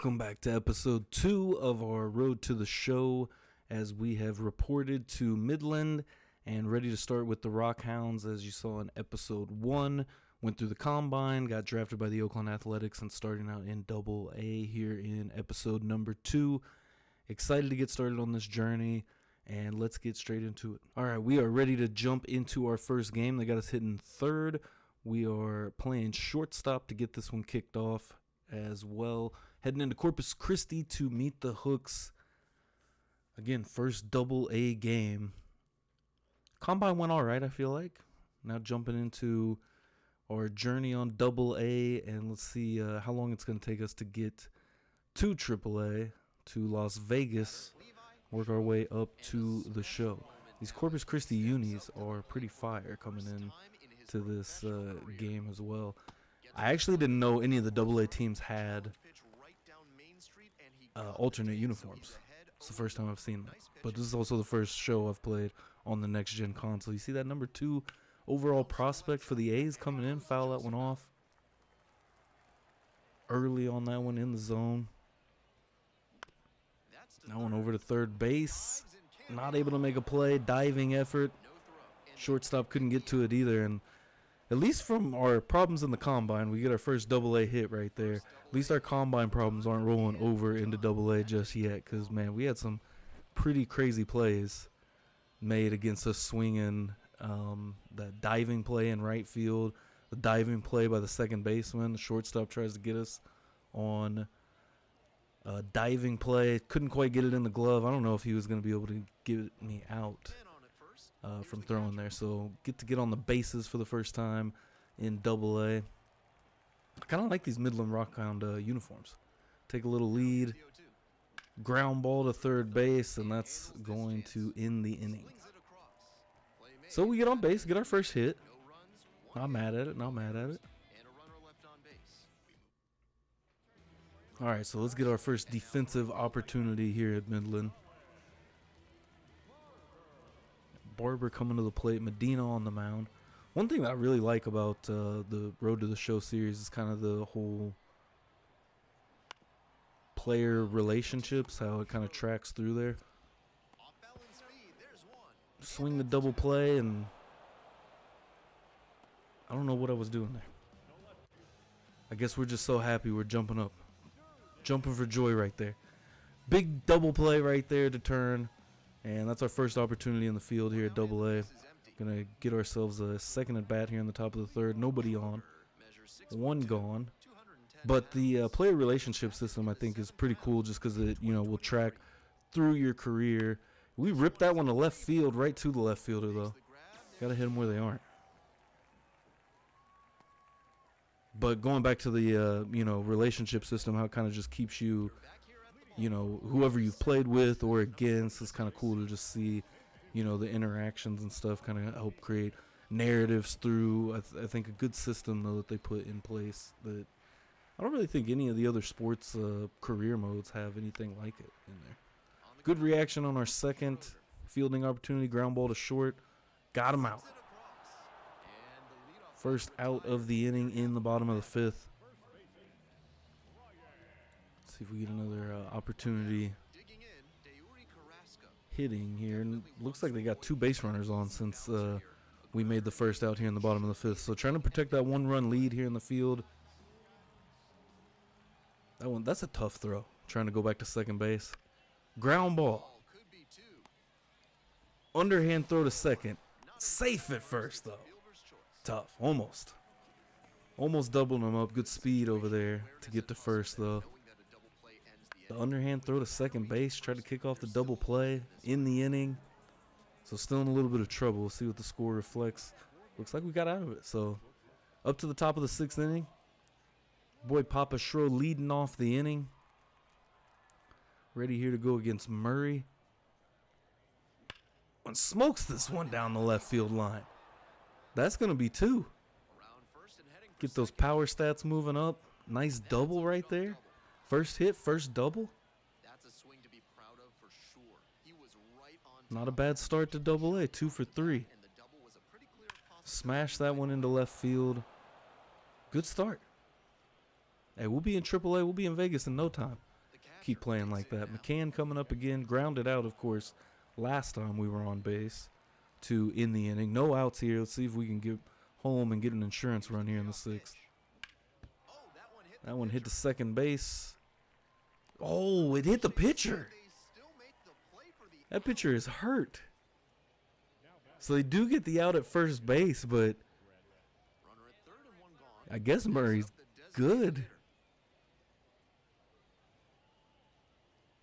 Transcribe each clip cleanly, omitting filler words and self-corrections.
Welcome back to episode 2 of our Road to the Show, as we have reported to Midland and ready to start with the Rockhounds. As you saw in episode 1, went through the combine, got drafted by the Oakland Athletics, and starting out in Double-A here in episode number 2. Excited to get started on this journey, and let's get straight into it. All right, we are ready to jump into our first game. They got us hitting third. We are playing shortstop to get this one kicked off as well. Heading into Corpus Christi to meet the Hooks. Again, first Double-A game. Combine went all right, I feel like. Now jumping into our journey on Double-A, and let's see how long it's going to take us to get to Triple-A, to Las Vegas, work our way up to the show. These Corpus Christi unis are pretty fire coming in to this game as well. I actually didn't know any of the Double-A teams had alternate uniforms. It's the first time I've seen that. But this is also the first show I've played on the next-gen console. You see that number 2 overall prospect for the A's coming in? Foul that one off. Early on that one in the zone. That one over to third base. Not able to make a play. Diving effort. Shortstop couldn't get to it either. And at least from our problems in the combine, we get our first Double-A hit right there. At least our combine problems aren't rolling over into Double-A just yet, because, man, we had some pretty crazy plays made against us swinging. That diving play in right field, the diving play by the second baseman. The shortstop tries to get us on a diving play. Couldn't quite get it in the glove. I don't know if he was going to be able to get me out from throwing there. So get on the bases for the first time in Double-A. I kind of like these Midland Rockhound uniforms. Take a little lead, ground ball to third base, and that's going to end the inning. So we get on base, get our first hit. Not mad at it, not mad at it. All right, so let's get our first defensive opportunity here at Midland. Barber coming to the plate, Medina on the mound. One thing I really like about the Road to the Show series is kind of the whole player relationships, how it kind of tracks through there. Swing the double play, and I don't know what I was doing there. I guess we're just so happy we're jumping up. Jumping for joy right there. Big double play right there to turn. And that's our first opportunity in the field here at Double-A. Gonna get ourselves a second at bat here in the top of the third. Nobody on. One gone. But the player relationship system, I think, is pretty cool, just because it, will track through your career. We ripped that one to left field, right to the left fielder, though. Gotta hit them where they aren't. But going back to the, relationship system, how it kind of just keeps you, whoever you've played with or against, it's kind of cool to just see, the interactions and stuff kind of help create narratives through, I think, a good system, though, that they put in place that I don't really think any of the other sports career modes have anything like it in there. Good reaction on our second fielding opportunity, ground ball to short. Got him out. First out of the inning in the bottom of the fifth. Let's see if we get another opportunity hitting here. And looks like they got 2 base runners on since we made the first out here in the bottom of the fifth. So trying to protect that 1-run lead here in the field. That's a tough throw. Trying to go back to second base. Ground ball. Underhand throw to second. Safe at first, though. Tough. Almost. Almost doubling them up. Good speed over there to get to first, though. The underhand throw to second base. Tried to kick off the double play in the inning. So still in a little bit of trouble. We'll see what the score reflects. Looks like we got out of it. So up to the top of the 6th inning. Boy, Papa Schro leading off the inning. Ready here to go against Murray. And smokes this one down the left field line. That's going to be 2. Get those power stats moving up. Nice double right there. First hit, first double. Not a bad start to Double-A. 2 for 3. Smash that one into left field. Good start. Hey, we'll be in Triple-A. We'll be in Vegas in no time. keep playing like that. McCann coming up again, grounded out, of course, last time we were on base to in the inning. No outs here. Let's see if we can get home and get an insurance run here in the 6th. That one hit the second base. Oh, it hit the pitcher. That pitcher is hurt. So they do get the out at first base, but I guess Murray's good.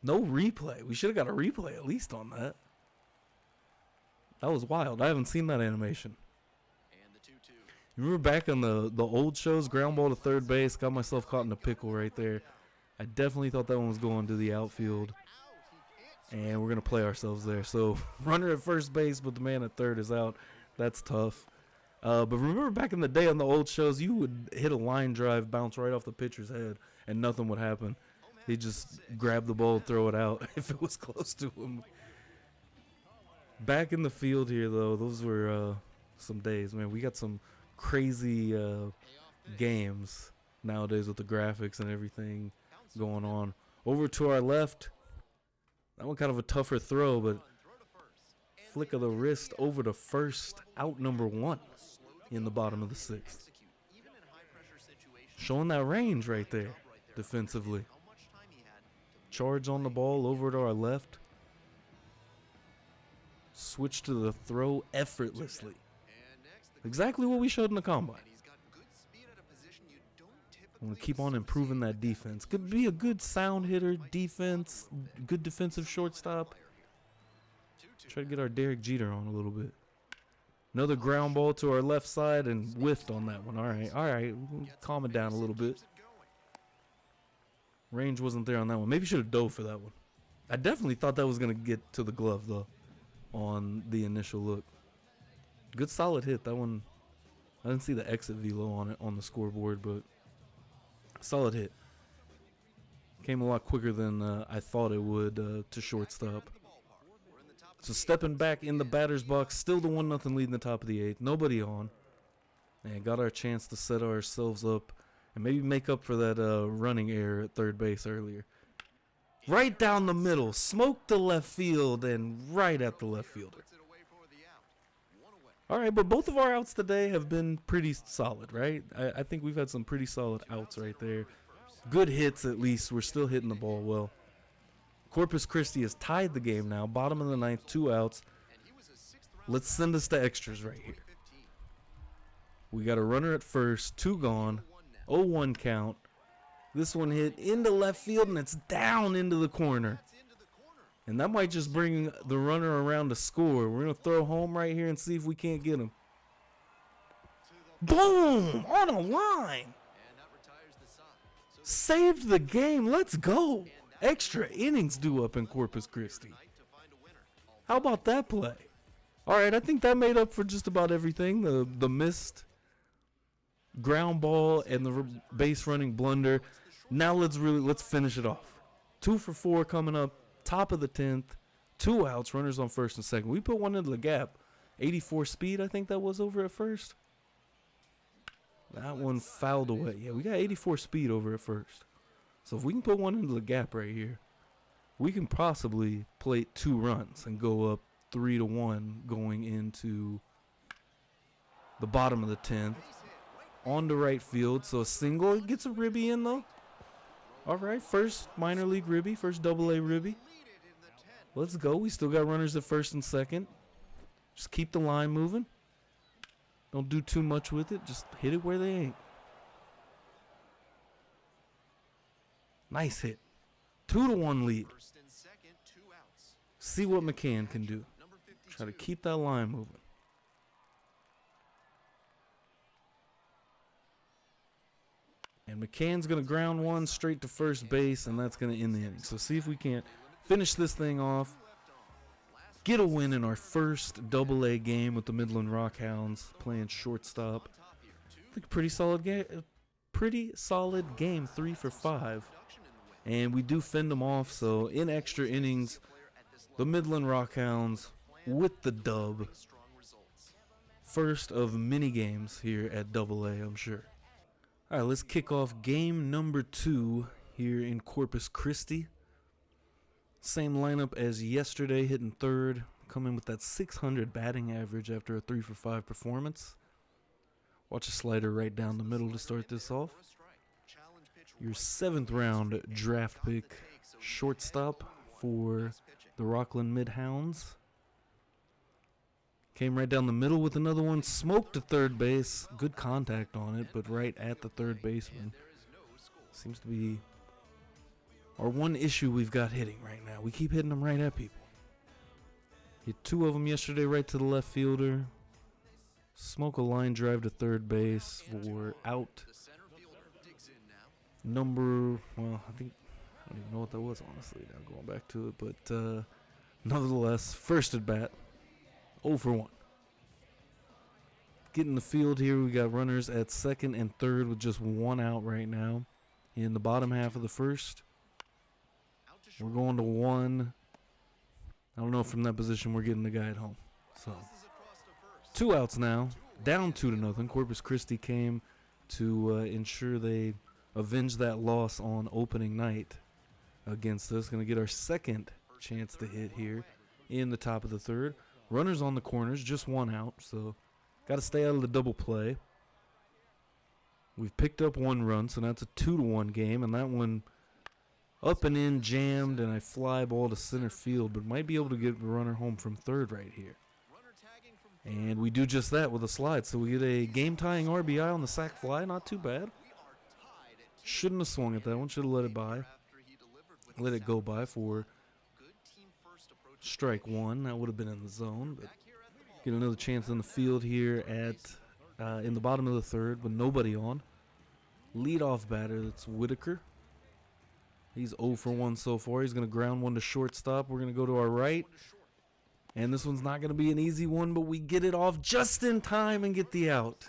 No replay. We should have got a replay at least on that. That was wild. I haven't seen that animation. You remember back on the old shows, ground ball to third base, got myself caught in a pickle right there. I definitely thought that one was going to the outfield. And we're going to play ourselves there. So, runner at first base, but the man at third is out. That's tough. But remember back in the day on the old shows, you would hit a line drive, bounce right off the pitcher's head, and nothing would happen. He'd just grab the ball and throw it out if it was close to him. Back in the field here, though, those were some days, man. We got some crazy games nowadays with the graphics and everything going on. Over to our left. That one kind of a tougher throw, but flick of the wrist over to first, out number 1 in the bottom of the 6th. Showing that range right there defensively. Charge on the ball over to our left. Switch to the throw effortlessly. Exactly what we showed in the combine. I want to keep on improving that defense. Could be a good sound hitter, defense, good defensive shortstop. Try to get our Derek Jeter on a little bit. Another ground ball to our left side and whiffed on that one. All right. Calm it down a little bit. Range wasn't there on that one. Maybe should have dove for that one. I definitely thought that was going to get to the glove, though, on the initial look. Good solid hit. That one, I didn't see the exit velo on it on the scoreboard, but solid hit. Came a lot quicker than I thought it would to shortstop. So stepping back in the batter's box, still the 1-0 lead in the top of the 8th. Nobody on. And got our chance to set ourselves up and maybe make up for that running error at third base earlier. Right down the middle, smoked the left field and right at the left fielder. All right, but both of our outs today have been pretty solid, right? I think we've had some pretty solid outs right there. Good hits, at least. We're still hitting the ball well. Corpus Christi has tied the game now. Bottom of the 9th, 2 outs. Let's send us to extras right here. We got a runner at first, 2 gone, 0-1 count. This one hit into left field, and it's down into the corner. And that might just bring the runner around to score. We're going to throw home right here and see if we can't get him. Boom! On a line. Saved the game. Let's go. Extra innings due up in Corpus Christi. How about that play? All right, I think that made up for just about everything. The missed ground ball and the base running blunder. Now let's finish it off. 2 for 4 coming up. Top of the 10th, 2 outs, runners on first and second. We put one into the gap. 84 speed, I think that was over at first. That one fouled away. Yeah, we got 84 speed over at first. So if we can put one into the gap right here, we can possibly plate 2 runs and go up 3-1 going into the bottom of the 10th. On to right field, so a single. It gets a ribby in, though. All right, first minor league ribby, first AA ribby. Let's go. We still got runners at first and second. Just keep the line moving. Don't do too much with it. Just hit it where they ain't. Nice hit. 2-1 lead. See what McCann can do. Try to keep that line moving. And McCann's going to ground one straight to first base, and that's going to end the inning. So see if we can't finish this thing off. Get a win in our first AA game with the Midland Rockhounds playing shortstop. I think pretty solid game, 3 for 5. And we do fend them off, so in extra innings, the Midland Rockhounds with the dub. First of many games here at AA, I'm sure. All right, let's kick off game number 2 here in Corpus Christi. Same lineup as yesterday, hitting third. Come in with that 600 batting average after a 3-for-5 performance. Watch a slider right down the middle to start this off. Your 7th round draft pick, shortstop for the Oakland Midhounds. Came right down the middle with another one. Smoked to third base. Good contact on it, but right at the third baseman. Seems to be our one issue we've got hitting right now. We keep hitting them right at people. Hit 2 of them yesterday right to the left fielder. Smoke a line drive to third base for out. Number, well, I don't even know what that was, honestly, now going back to it. But nevertheless, first at bat. 0 for 1. Getting the field here, we got runners at second and third with just 1 out right now. In the bottom half of the first, we're going to 1. I don't know if from that position we're getting the guy at home. So 2 outs now, down 2-0. Corpus Christi came to ensure they avenge that loss on opening night against us. Going to get our second chance to hit here in the top of the third. Runners on the corners, just 1 out, so got to stay out of the double play. We've picked up 1 run, so that's a 2-1 game, and that one up and in, jammed, and I fly ball to center field, but might be able to get the runner home from third right here. And we do just that with a slide, so we get a game-tying RBI on the sac fly, not too bad. Shouldn't have swung at that one, should have let it go by for strike 1. That would have been in the zone, but get another chance in the field here at in the bottom of the third with nobody on. Leadoff batter, that's Whitaker. He's 0 for 1 so far. He's going to ground one to shortstop. We're going to go to our right. And this one's not going to be an easy one, but we get it off just in time and get the out.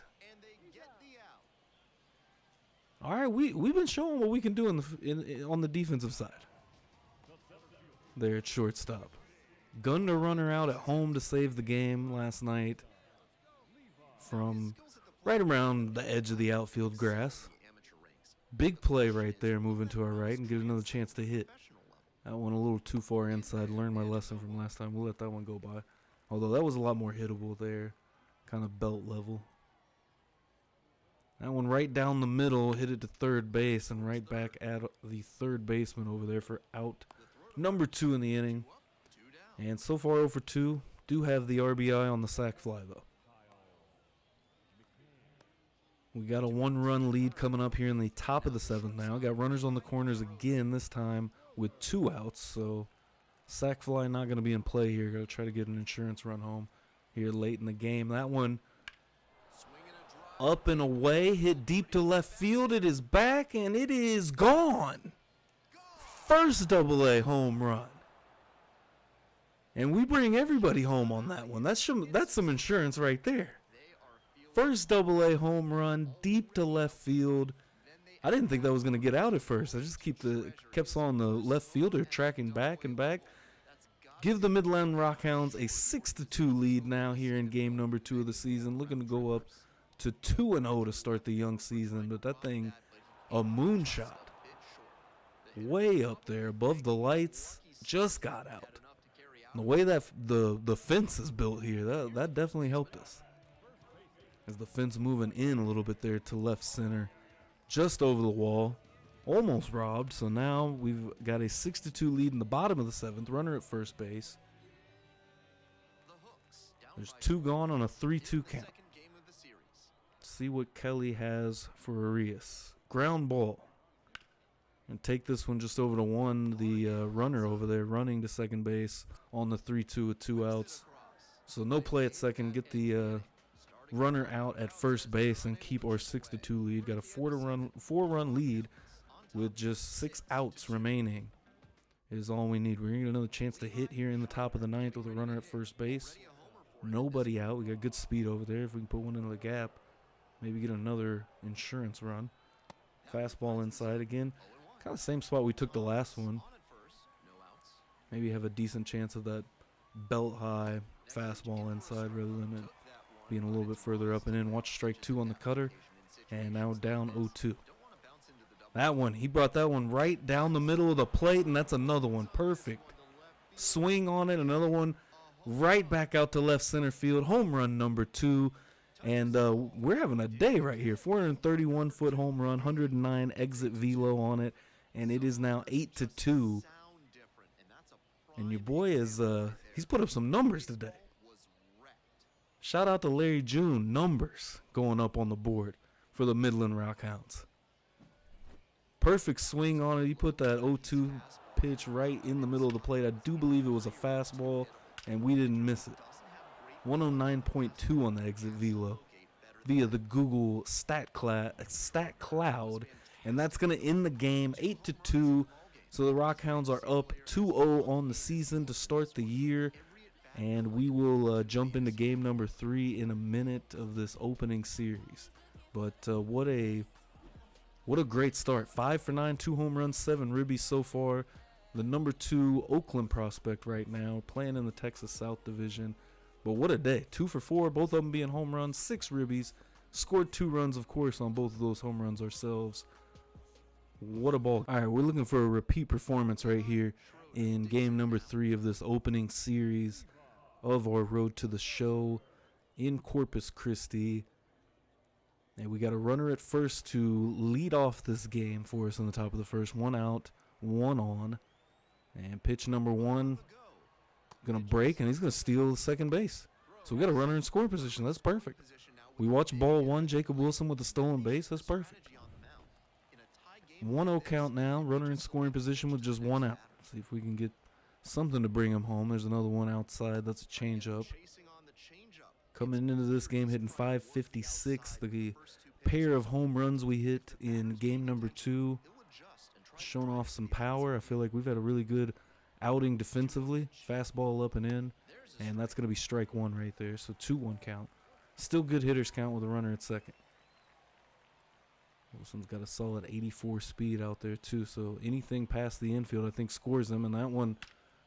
All right, we've been showing what we can do on the defensive side. There at shortstop. Gunned a runner out at home to save the game last night from right around the edge of the outfield grass. Big play right there, moving to our right and get another chance to hit. That one a little too far inside. Learned my lesson from last time. We'll let that one go by. Although that was a lot more hittable there. Kind of belt level. That one right down the middle, hit it to third base and right back at the third baseman over there for out number 2 in the inning. And so far 0 for 2. Do have the RBI on the sac fly, though. We got a 1-run lead coming up here in the top of the 7th now. Got runners on the corners again, this time with 2 outs. So sac fly not going to be in play here. Got to try to get an insurance run home here late in the game. That one up and away, hit deep to left field. It is back, and it is gone. First AA home run. And we bring everybody home on that one. That's some insurance right there. First AA home run, deep to left field. I didn't think that was going to get out at first. I just kept saw the left fielder tracking back and back. Give the Midland Rockhounds a 6-2 lead now here in game number 2 of the season. Looking to go up to 2-0 to start the young season. But that thing, a moonshot. Way up there above the lights, just got out. And the way that the fence is built here, that definitely helped us. As the fence moving in a little bit there to left center, just over the wall, almost robbed. So now we've got a 6-2 lead in the bottom of the 7th, runner at first base. There's 2 gone on a 3-2 count. See what Kelly has for Arias. Ground ball. And take this one just over to 1. The runner over there running to second base on the 3-2 with 2 outs. So no play at second. Get the runner out at first base and keep our 6-2 lead. Got a 4-run lead with just 6 outs remaining is all we need. We're going to get another chance to hit here in the top of the 9th with a runner at first base. Nobody out. We got good speed over there. If we can put one into the gap, maybe get another insurance run. Fastball inside again. Kind of same spot we took the last one. Maybe have a decent chance of that belt high fastball inside rather than it being a little bit further up and in. Watch strike 2 on the cutter. And now down 0-2. That one, he brought that one right down the middle of the plate, and that's another one. Perfect. Swing on it. Another one right back out to left center field. Home run number 2. And we're having a day right here. 431-foot home run, 109 exit velo on it. And it is now 8-2. And your boy is, he's put up some numbers today. Shout out to Larry June. Numbers going up on the board for the Midland Rockhounds. Perfect swing on it. He put that 0-2 pitch right in the middle of the plate. I do believe it was a fastball, and we didn't miss it. 109.2 on the exit velo via the Google stat cloud, and that's going to end the game 8-2. So the Rockhounds are up 2-0 on the season to start the year, and we will jump into game number 3 in a minute of this opening series. But what a great start. 5 for 9, 2 home runs, 7 ribbies so far. The number 2 Oakland prospect right now, playing in the Texas South Division. But what a day. 2 for 4, both of them being home runs, 6 ribbies. Scored 2 runs, of course, on both of those home runs ourselves. What a ball. All right, we're looking for a repeat performance right here in game number 3 of this opening series of our road to the show in Corpus Christi. And we got a runner at first to lead off this game for us in the top of the first. 1 out, 1 on. And pitch number 1, going to break, and he's going to steal second base. So we got a runner in scoring position. That's perfect. We watch ball 1, Jacob Wilson with the stolen base. That's perfect. 1-0 count now. Runner in scoring position with just 1 out. See if we can get something to bring him home. There's another one outside. That's a changeup. Coming into this game, hitting .556. The pair of home runs we hit in game number 2, showing off some power. I feel like we've had a really good outing defensively. Fastball up and in, and that's going to be strike 1 right there. So 2-1 count. Still good hitters count with a runner at second. Wilson's got a solid 84 speed out there too, so anything past the infield I think scores them, and that one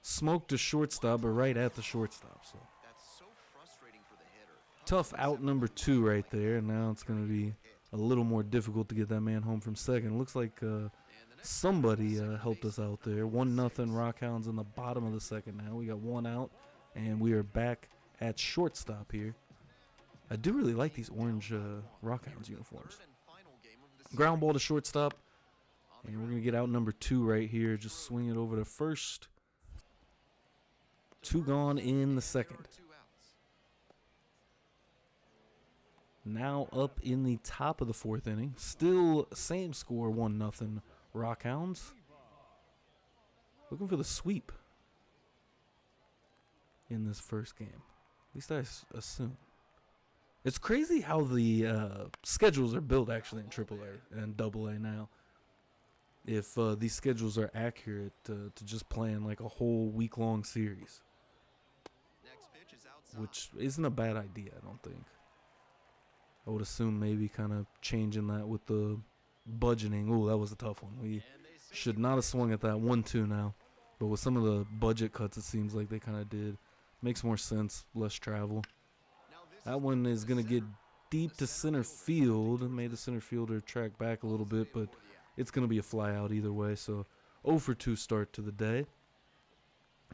smoked to shortstop, but right at the shortstop. So tough out number 2 right there, and now it's going to be a little more difficult to get that man home from second. Looks like somebody helped us out there. 1-0 Rockhounds in the bottom of the second now. We got 1 out, and we are back at shortstop here. I do really like these orange Rockhounds uniforms. Ground ball to shortstop, and we're going to get out number 2 right here. Just swing it over to first. 2 gone in the second. Now up in the top of the 4th inning. Still same score, 1-0 Rockhounds. Looking for the sweep in this first game. At least I assume. It's crazy how the schedules are built actually in AAA and AA now. If these schedules are accurate to just playing like a whole week-long series. Which isn't a bad idea, I don't think. I would assume maybe kind of changing that with the budgeting. Oh, that was a tough one. We should not have swung at that 1-2 now. But with some of the budget cuts, it seems like they kind of did. Makes more sense, less travel. That one is going to get deep to center field. Made the center fielder track back a little bit, but it's going to be a fly out either way. So 0 for 2 start to the day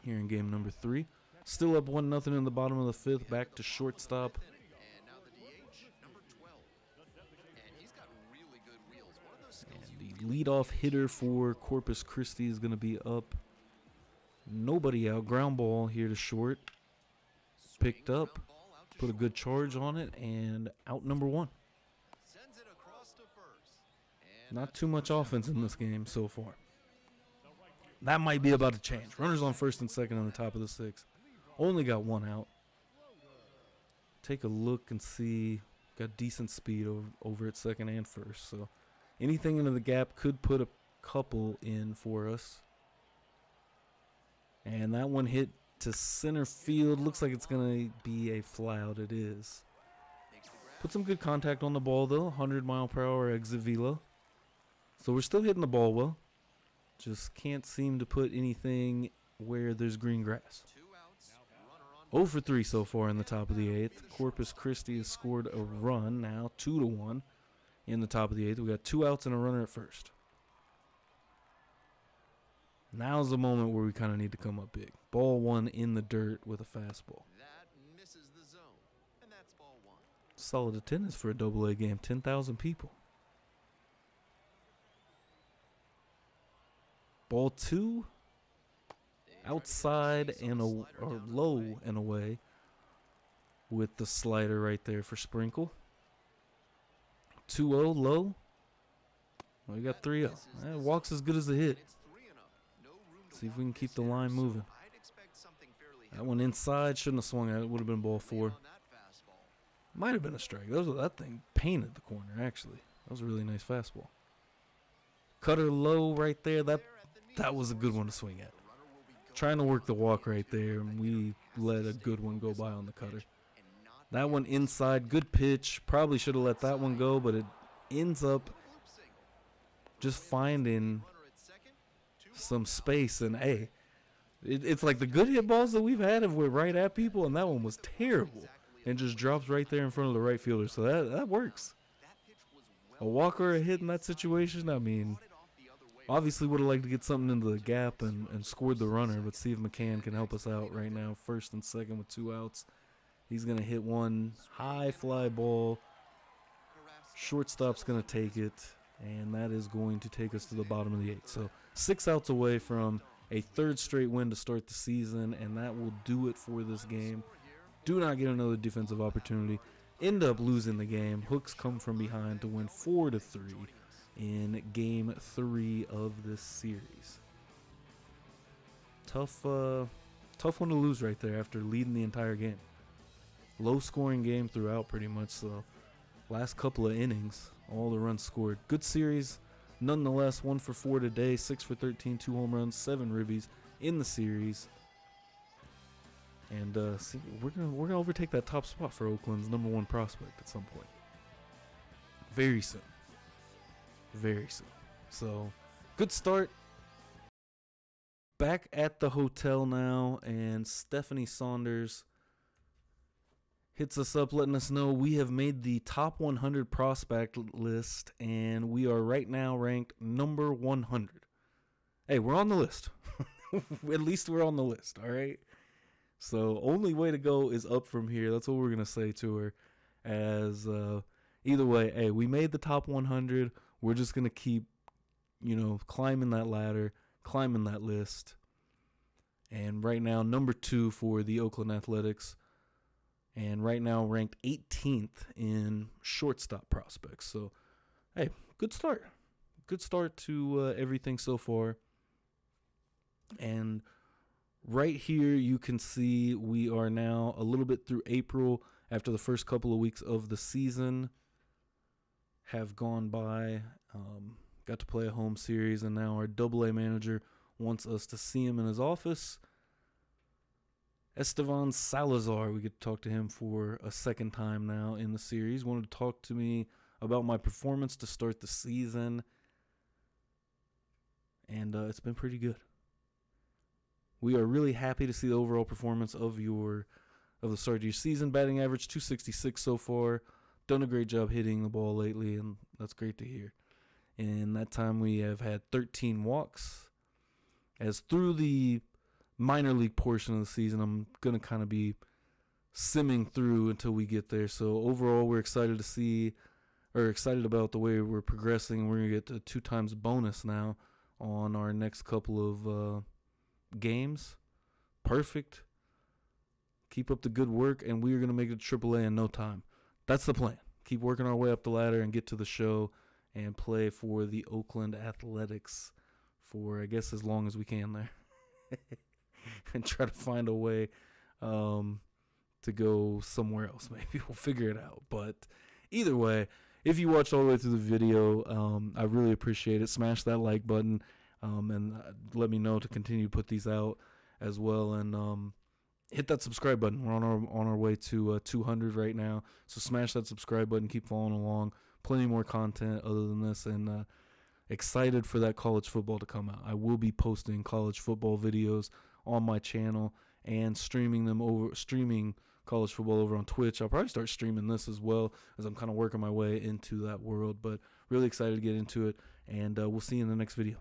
here in game number 3. Still up 1-0 in the bottom of the 5th. Back to shortstop. And the leadoff hitter for Corpus Christi is going to be up. Nobody out. Ground ball here to short. Picked up. Put a good charge on it, and out number 1. Not too much offense in this game so far. That might be about to change. Runners on first and second on the top of the 6th. Only got 1 out. Take a look and see. Got decent speed over at second and first. So anything into the gap could put a couple in for us. And that one hit to center field. Looks like it's going to be a fly out. It is. Put some good contact on the ball, though. 100-mile-per-hour exit velo. So we're still hitting the ball well. Just can't seem to put anything where there's green grass. 0 for 3 so far in the top of the 8th. Corpus Christi has scored a run now, 2-1 in the top of the 8th. We got 2 outs and a runner at first. Now's the moment where we kind of need to come up big. Ball one in the dirt with a fastball. That misses the zone, and that's ball one. Solid attendance for a AA game, 10,000 people. Ball two, outside and or low and away with the slider right there for Sprinkle. 2-0 low. Well, we got 3-0. Walks as good as a hit. See if we can keep the line moving. That one inside, shouldn't have swung at it. Would have been ball 4. Might have been a strike. That thing painted the corner, actually. That was a really nice fastball. Cutter low right there. That was a good one to swing at. Trying to work the walk right there, and we let a good one go by on the cutter. That one inside, good pitch. Probably should have let that one go, but it ends up just finding some space. And hey, it's like the good hit balls that we've had if we're right at people, and that one was terrible and just drops right there in front of the right fielder. So that works. A walk or a hit in that situation, I mean, obviously would have liked to get something into the gap and scored the runner, but see if McCann can help us out right now. First and second with 2 outs. He's going to hit one high fly ball. Shortstop's going to take it, and that is going to take us to the bottom of the 8th. So 6 outs away from a 3rd straight win to start the season, and that will do it for this game. Do not get another defensive opportunity. End up losing the game. Hooks come from behind to win 4-3 in game 3 of this series. Tough one to lose right there after leading the entire game. Low scoring game throughout pretty much, so last couple of innings, all the runs scored. Good series nonetheless, 1 for 4 today, 6 for 13, 2 home runs, 7 ribbies in the series. And see, we're gonna overtake that top spot for Oakland's #1 prospect at some point. Very soon. Very soon. So, good start. Back at the hotel now, and Stephanie Saunders hits us up letting us know we have made the top 100 prospect list, and we are right now ranked number 100. Hey, we're on the list. At least we're on the list, all right? So only way to go is up from here. That's what we're going to say to her. As either way, hey, we made the top 100. We're just going to keep, climbing that ladder, climbing that list. And right now, number 2 for the Oakland Athletics. And right now ranked 18th in shortstop prospects. So, hey, good start. Good start to everything so far. And right here you can see we are now a little bit through April after the first couple of weeks of the season have gone by. Got to play a home series, and now our AA manager wants us to see him in his office. Estevan Salazar, we get to talk to him for a second time now in the series. Wanted to talk to me about my performance to start the season, and it's been pretty good. We are really happy to see the overall performance of the start of your season. Batting average 266 so far. Done a great job hitting the ball lately, and that's great to hear. In that time, we have had 13 walks. As through the minor league portion of the season, I'm going to kind of be simming through until we get there. So overall, we're excited about the way we're progressing. We're going to get a 2 times bonus now on our next couple of games. Perfect. Keep up the good work, and we are going to make it to AAA in no time. That's the plan. Keep working our way up the ladder and get to the show and play for the Oakland Athletics for, I guess, as long as we can there. And try to find a way to go somewhere else. Maybe we'll figure it out. But either way, if you watched all the way through the video, I really appreciate it. Smash that like button and let me know to continue to put these out as well. And hit that subscribe button. We're on our way to 200 right now. So smash that subscribe button. Keep following along. Plenty more content other than this. And excited for that college football to come out. I will be posting college football videos on my channel and streaming college football over on Twitch. I'll probably start streaming this as well as I'm kind of working my way into that world, but really excited to get into it, and we'll see you in the next video.